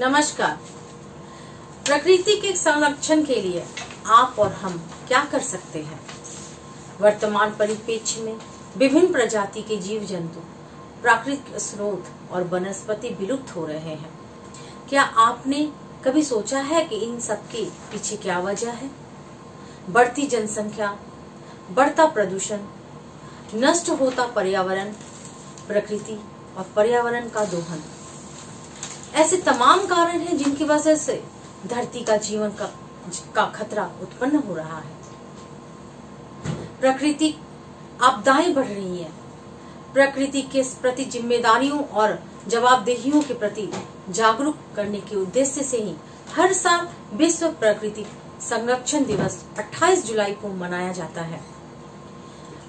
नमस्कार। प्रकृति के संरक्षण के लिए आप और हम क्या कर सकते हैं? वर्तमान परिप्रेक्ष्य में विभिन्न प्रजाति के जीव जंतु, प्राकृतिक स्रोत और वनस्पति विलुप्त हो रहे हैं। क्या आपने कभी सोचा है कि इन सब के पीछे क्या वजह है? बढ़ती जनसंख्या, बढ़ता प्रदूषण, नष्ट होता पर्यावरण, प्रकृति और पर्यावरण का दोहन, ऐसे तमाम कारण हैं जिनकी वजह से धरती का जीवन का खतरा उत्पन्न हो रहा है। प्राकृतिक आपदाएं बढ़ रही हैं। प्रकृति के प्रति जिम्मेदारियों और जवाबदेहियों के प्रति जागरूक करने के उद्देश्य से ही हर साल विश्व प्रकृति संरक्षण दिवस 28 जुलाई को मनाया जाता है।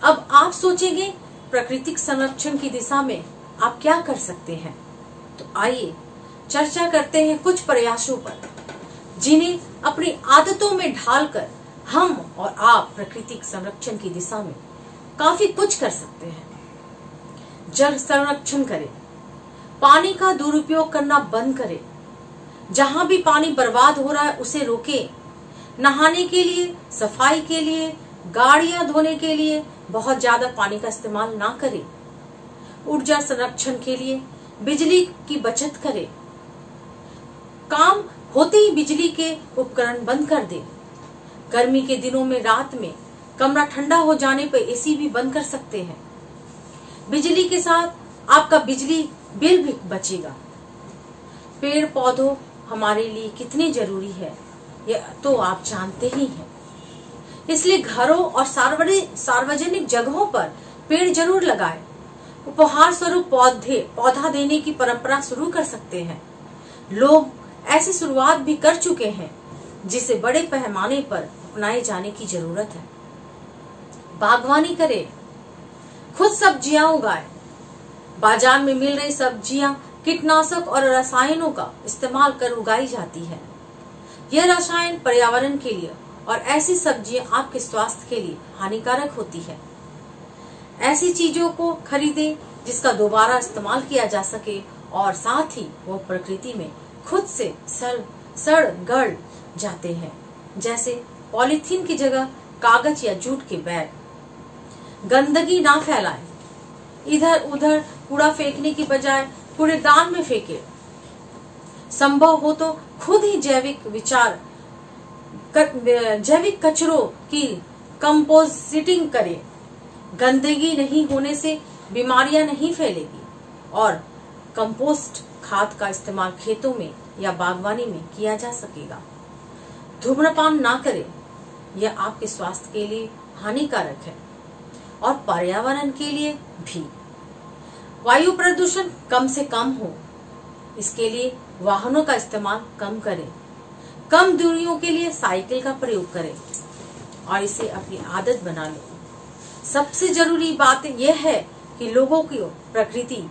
अब आप सोचेंगे प्राकृतिक संरक्षण की दिशा में आप क्या कर सकते हैं? तो आइए चर्चा करते हैं कुछ प्रयासों पर, जिन्हें अपनी आदतों में ढालकर हम और आप प्राकृतिक संरक्षण की दिशा में काफी कुछ कर सकते हैं। जल संरक्षण करें, पानी का दुरुपयोग करना बंद करें, जहां भी पानी बर्बाद हो रहा है उसे रोकें। नहाने के लिए, सफाई के लिए, गाड़ियां धोने के लिए बहुत ज्यादा पानी का इस्तेमाल ना करें। ऊर्जा संरक्षण के लिए बिजली की बचत करें। काम होते ही बिजली के उपकरण बंद कर दें। गर्मी के दिनों में रात में कमरा ठंडा हो जाने पर एसी भी बंद कर सकते हैं। बिजली के साथ आपका बिजली बिल भी बचेगा। पेड़ पौधों हमारे लिए कितने जरूरी है यह तो आप जानते ही हैं। इसलिए घरों और सार्वजनिक जगहों पर पेड़ जरूर लगाएं। उपहार स्वरूप पौधा देने की परंपरा शुरू कर सकते हैं। लोग ऐसी शुरुआत भी कर चुके हैं, जिसे बड़े पैमाने पर अपनाए जाने की जरूरत है। बागवानी करें, खुद सब्जियां उगाएं। बाजार में मिल रही सब्जियां कीटनाशक और रसायनों का इस्तेमाल कर उगाई जाती है। यह रसायन पर्यावरण के लिए और ऐसी सब्जियां आपके स्वास्थ्य के लिए हानिकारक होती है। ऐसी चीजों को खरीदें जिसका दोबारा इस्तेमाल किया जा सके और साथ ही वो प्रकृति में खुद से सड़ गड़ जाते हैं। जैसे पॉलीथीन की जगह कागज या जूट के बैग। गंदगी ना फैलाएं। इधर उधर कूड़ा फेंकने की बजाय कूड़ेदान में फेंके। संभव हो तो खुद ही जैविक कचरों की कंपोस्टिंग करें। गंदगी नहीं होने से बीमारियां नहीं फैलेगी और कंपोस्ट खाद का इस्तेमाल खेतों में या बागवानी में किया जा सकेगा। धूम्रपान ना करें, यह आपके स्वास्थ्य के लिए हानिकारक है और पर्यावरण के लिए भी। वायु प्रदूषण कम से कम हो, इसके लिए वाहनों का इस्तेमाल कम करें। कम दूरियों के लिए साइकिल का प्रयोग करें और इसे अपनी आदत बना लें। सबसे जरूरी बात यह है कि लोगों को प्रकृति,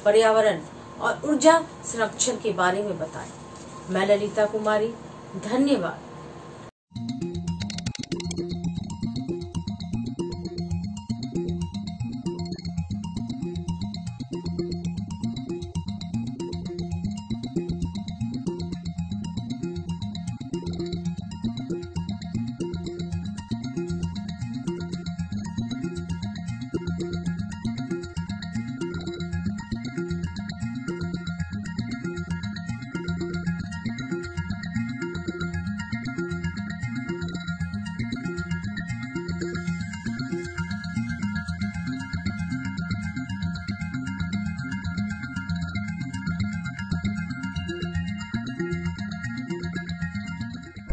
पर्यावरण और ऊर्जा संरक्षण के बारे में बताएं। मैं ललिता कुमारी, धन्यवाद।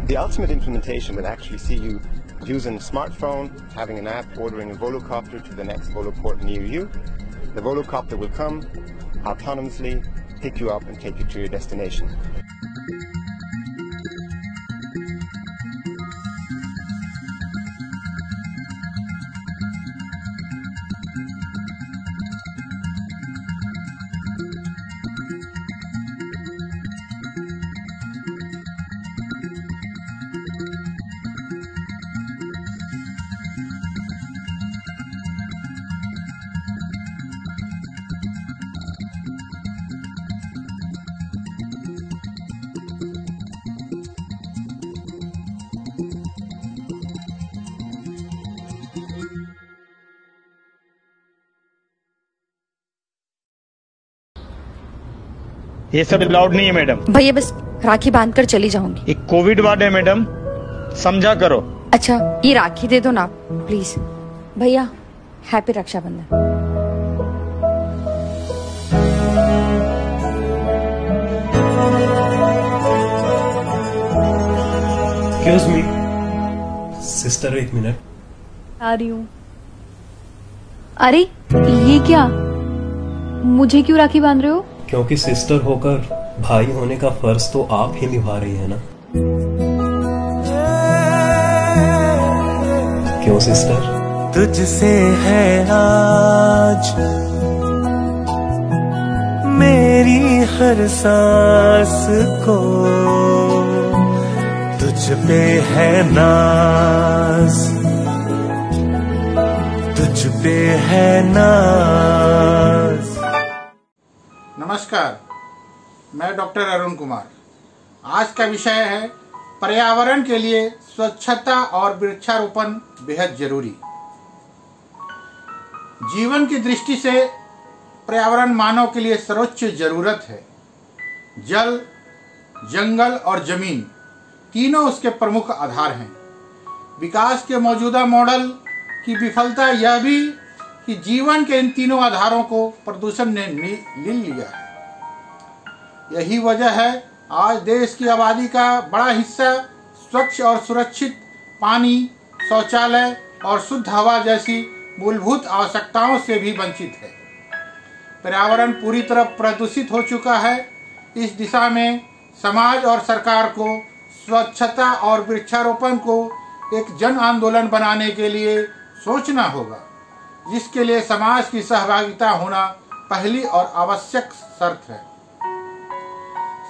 The ultimate implementation will actually see you using a smartphone, having an app, ordering a Volocopter to the next Voloport near you. The Volocopter will come autonomously, pick you up and take you to your destination. ये सब allowed नहीं है madam. भैया बस राखी बांध कर चली जाऊंगी। एक कोविड वार्ड है मैडम, समझा करो। अच्छा ये राखी दे दो ना प्लीज। भैया happy Rakshabandhan. Excuse me sister, एक मिनट। आ रही हूँ। अरे ये क्या, मुझे क्यों राखी बांध रहे हो? क्योंकि सिस्टर होकर भाई होने का फर्ज तो आप ही निभा रही है ना। क्यों सिस्टर? तुझसे है आज मेरी हर सांस को, तुझ पे है नाज, तुझ पे है नाज। नमस्कार, मैं डॉक्टर अरुण कुमार। आज का विषय है पर्यावरण के लिए स्वच्छता और वृक्षारोपण बेहद जरूरी। जीवन की दृष्टि से पर्यावरण मानव के लिए सर्वोच्च जरूरत है। जल, जंगल और जमीन तीनों उसके प्रमुख आधार हैं। विकास के मौजूदा मॉडल की विफलता यह भी कि जीवन के इन तीनों आधारों को प्रदूषण ने ले लिया है। यही वजह है आज देश की आबादी का बड़ा हिस्सा स्वच्छ और सुरक्षित पानी, शौचालय और शुद्ध हवा जैसी मूलभूत आवश्यकताओं से भी वंचित है। पर्यावरण पूरी तरह प्रदूषित हो चुका है। इस दिशा में समाज और सरकार को स्वच्छता और वृक्षारोपण को एक जन आंदोलन बनाने के लिए सोचना होगा, जिसके लिए समाज की सहभागिता होना पहली और आवश्यक शर्त है।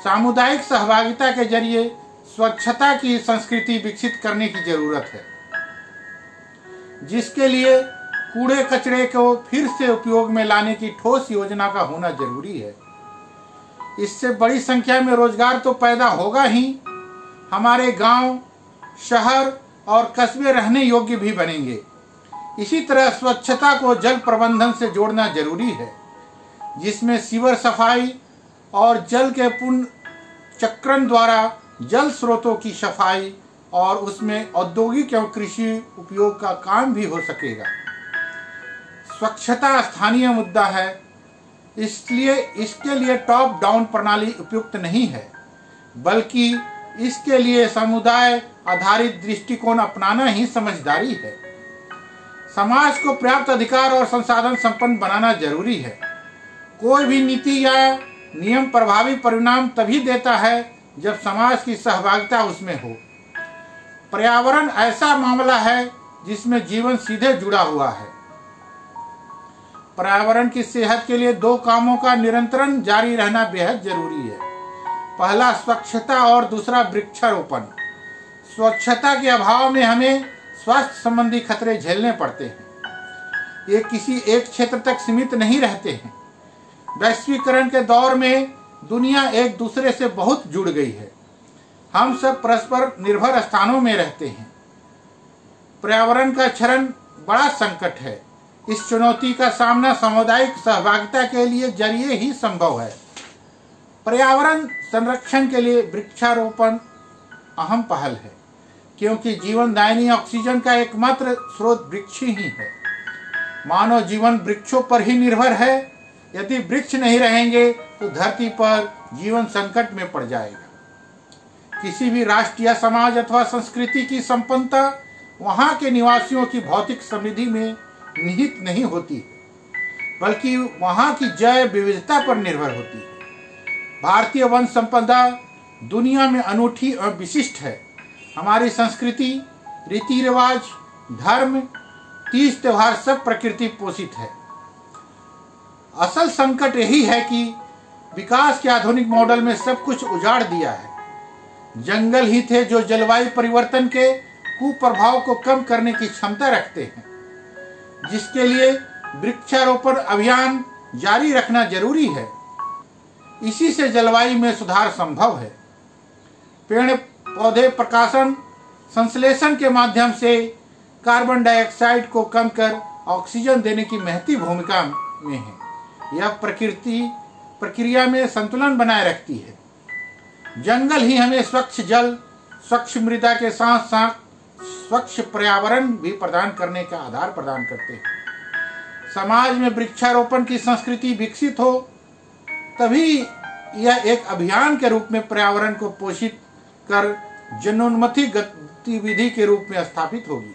सामुदायिक सहभागिता के जरिए स्वच्छता की संस्कृति विकसित करने की जरूरत है, जिसके लिए कूड़े कचरे को फिर से उपयोग में लाने की ठोस योजना का होना जरूरी है। इससे बड़ी संख्या में रोजगार तो पैदा होगा ही, हमारे गांव, शहर और कस्बे रहने योग्य भी बनेंगे। इसी तरह स्वच्छता को जल प्रबंधन से जोड़ना जरूरी है, जिसमें सीवर सफाई और जल के पुनर्चक्रण द्वारा जल स्रोतों की सफाई और उसमें औद्योगिक एवं कृषि उपयोग का काम भी हो सकेगा। स्वच्छता स्थानीय मुद्दा है, इसलिए इसके लिए टॉप डाउन प्रणाली उपयुक्त नहीं है, बल्कि इसके लिए समुदाय आधारित दृष्टिकोण अपनाना ही समझदारी है। समाज को पर्याप्त अधिकार और संसाधन संपन्न बनाना जरूरी है। कोई भी नीति या नियम प्रभावी परिणाम तभी देता है जब समाज की सहभागिता उसमें हो। पर्यावरण ऐसा मामला है जिसमें जीवन सीधे जुड़ा हुआ है। पर्यावरण की सेहत के लिए दो कामों का निरंतरण जारी रहना बेहद जरूरी है। पहला स्वच्छता और दूसरा वृक्षारोपण। स्वच्छता के अभाव में हमें स्वास्थ्य संबंधी खतरे झेलने पड़ते हैं। ये किसी एक क्षेत्र तक सीमित नहीं रहते हैं। वैश्वीकरण के दौर में दुनिया एक दूसरे से बहुत जुड़ गई है। हम सब परस्पर निर्भर स्थानों में रहते हैं। पर्यावरण का क्षरण बड़ा संकट है। इस चुनौती का सामना सामुदायिक सहभागिता के लिए जरिए ही संभव है। पर्यावरण संरक्षण के लिए वृक्षारोपण अहम पहल है, क्योंकि जीवनदायिनी ऑक्सीजन का एकमात्र स्रोत वृक्ष ही है। मानव जीवन वृक्षों पर ही निर्भर है। यदि वृक्ष नहीं रहेंगे तो धरती पर जीवन संकट में पड़ जाएगा। किसी भी राष्ट्र या समाज अथवा संस्कृति की संपन्नता वहां के निवासियों की भौतिक समृद्धि में निहित नहीं होती, बल्कि वहां की जैव विविधता पर निर्भर होती है। भारतीय वन संपदा दुनिया में अनूठी और विशिष्ट है। हमारी संस्कृति, रीति रिवाज, धर्म, तीज त्योहार सब प्रकृति पोषित है। असल संकट यही है कि विकास के आधुनिक मॉडल में सब कुछ उजाड़ दिया है। जंगल ही थे जो जलवायु परिवर्तन के कुप्रभाव को कम करने की क्षमता रखते हैं, जिसके लिए वृक्षारोपण अभियान जारी रखना जरूरी है। इसी से जलवायु में सुधार संभव है। पेड़ पौधे प्रकाशन संश्लेषण के माध्यम से कार्बन डाइऑक्साइड को कम कर ऑक्सीजन देने की महती भूमिका में है। यह प्रकृति प्रक्रिया में संतुलन बनाए रखती है। जंगल ही हमें स्वच्छ जल, स्वच्छ मृदा के साथ साथ स्वच्छ पर्यावरण भी प्रदान करने का आधार प्रदान करते हैं। समाज में वृक्षारोपण की संस्कृति विकसित हो तभी यह एक अभियान के रूप में पर्यावरण को पोषित कर जनोन्मुखी गतिविधि के रूप में स्थापित होगी,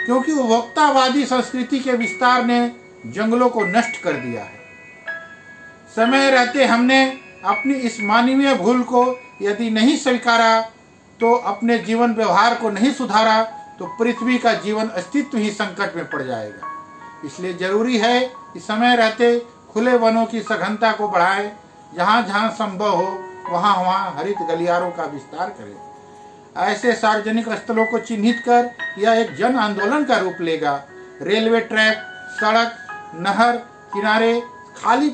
क्योंकि उपभोक्तावादी संस्कृति के विस्तार ने जंगलों को नष्ट कर दिया है। समय रहते हमने अपनी इस मानवीय भूल को यदि नहीं स्वीकारा तो अपने जीवन व्यवहार को नहीं सुधारा तो पृथ्वी का जीवन अस्तित्व ही संकट में पड़ जाएगा। इसलिए जरूरी है कि समय रहते खुले वनों की सघनता को बढ़ाएं, जहाँ जहाँ संभव हो वहाँ वहाँ हरित गलियारों का विस्तार करें। ऐसे सार्वजनिक स्थलों को चिन्हित कर यह एक जन आंदोलन का रूप लेगा। रेलवे ट्रैक, सड़क, नहर किनारे खाली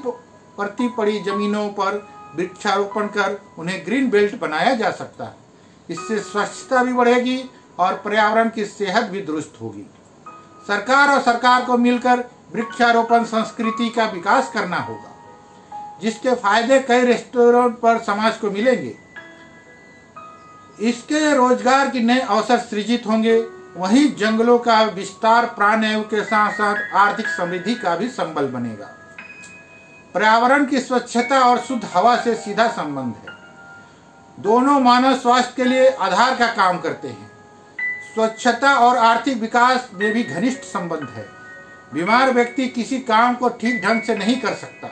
पड़ती पड़ी जमीनों पर वृक्षारोपण कर उन्हें ग्रीन बेल्ट बनाया जा सकता है। इससे स्वच्छता भी बढ़ेगी और पर्यावरण की सेहत भी दुरुस्त होगी। सरकार को मिलकर वृक्षारोपण संस्कृति का विकास करना होगा, जिसके फायदे कई रेस्टोरेंट पर समाज को मिलेंगे। इसके रोजगार के नए अवसर सृजित होंगे। वहीं जंगलों का विस्तार प्राणवायु के साथ साथ आर्थिक समृद्धि का भी संबल बनेगा। पर्यावरण की स्वच्छता और शुद्ध हवा से सीधा संबंध है। दोनों मानव स्वास्थ्य के लिए आधार का काम करते हैं। स्वच्छता और आर्थिक विकास में भी घनिष्ठ संबंध है। बीमार व्यक्ति किसी काम को ठीक ढंग से नहीं कर सकता,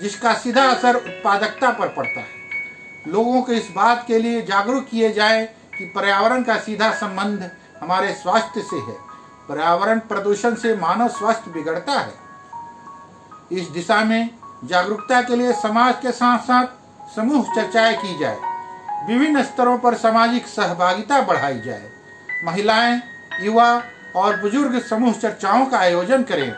जिसका सीधा असर उत्पादकता पर पड़ता है। लोगों को इस बात के लिए जागरूक किए जाए कि पर्यावरण का सीधा संबंध हमारे स्वास्थ्य से है। पर्यावरण प्रदूषण से मानव स्वास्थ्य बिगड़ता है। इस दिशा में जागरूकता के लिए समाज के साथ साथ समूह चर्चाएं की जाए। विभिन्न स्तरों पर सामाजिक सहभागिता बढ़ाई जाए। महिलाएं, युवा और बुजुर्ग समूह चर्चाओं का आयोजन करें।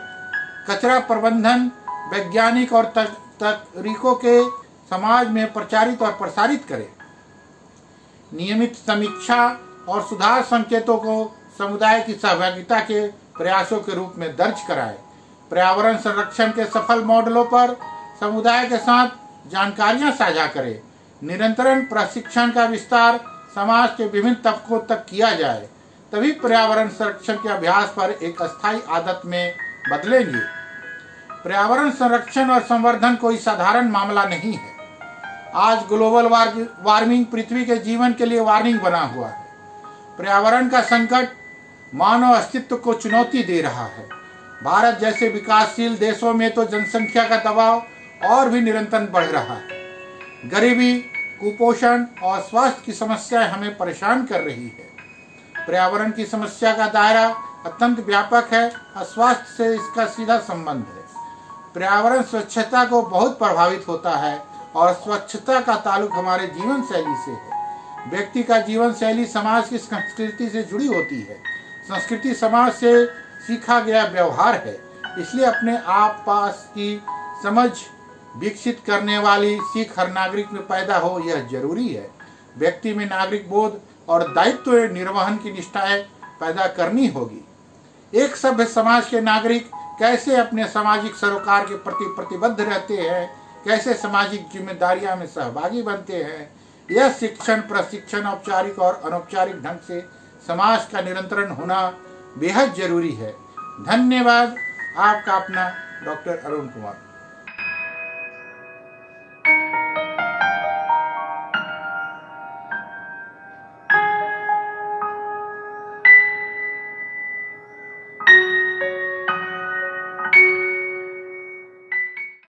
कचरा प्रबंधन वैज्ञानिक और तरीकों के समाज में प्रचारित और प्रसारित करें। नियमित समीक्षा और सुधार संकेतों को समुदाय की सहभागिता के प्रयासों के रूप में दर्ज कराएं। पर्यावरण संरक्षण के सफल मॉडलों पर समुदाय के साथ जानकारियां साझा करें। निरंतर प्रशिक्षण का विस्तार समाज के विभिन्न तबकों तक किया जाए, तभी पर्यावरण संरक्षण के अभ्यास पर एक अस्थायी आदत में बदलेंगे। पर्यावरण संरक्षण और संवर्धन कोई साधारण मामला नहीं है। आज ग्लोबल वार्मिंग पृथ्वी के जीवन के लिए वार्निंग बना हुआ है। पर्यावरण का संकट मानव अस्तित्व को चुनौती दे रहा है। भारत जैसे विकासशील देशों में तो जनसंख्या का दबाव और भी निरंतर बढ़ रहा है। गरीबी, कुपोषण और स्वास्थ्य की समस्याएं हमें परेशान कर रही है। पर्यावरण की समस्या का दायरा अत्यंत व्यापक है और स्वास्थ्य से इसका सीधा संबंध है। पर्यावरण स्वच्छता को बहुत प्रभावित होता है और स्वच्छता का ताल्लुक हमारे जीवन शैली से है। व्यक्ति का जीवन शैली समाज की संस्कृति से जुड़ी होती है। संस्कृति समाज से सीखा गया व्यवहार है। इसलिए अपने आप पास की समझ विकसित करने वाली सीख हर नागरिक में पैदा हो, यह जरूरी है। व्यक्ति में नागरिक बोध और दायित्व निर्वहन की निष्ठाएं पैदा करनी होगी। एक सभ्य समाज के नागरिक कैसे अपने सामाजिक सरोकार के प्रति प्रतिबद्ध रहते हैं, कैसे सामाजिक जिम्मेदारियां में सहभागी बनते हैं, यह शिक्षण, प्रशिक्षण औपचारिक और अनौपचारिक ढंग से समाज का निरंतरण होना बेहद जरूरी है। धन्यवाद। आपका अपना डॉक्टर अरुण कुमार।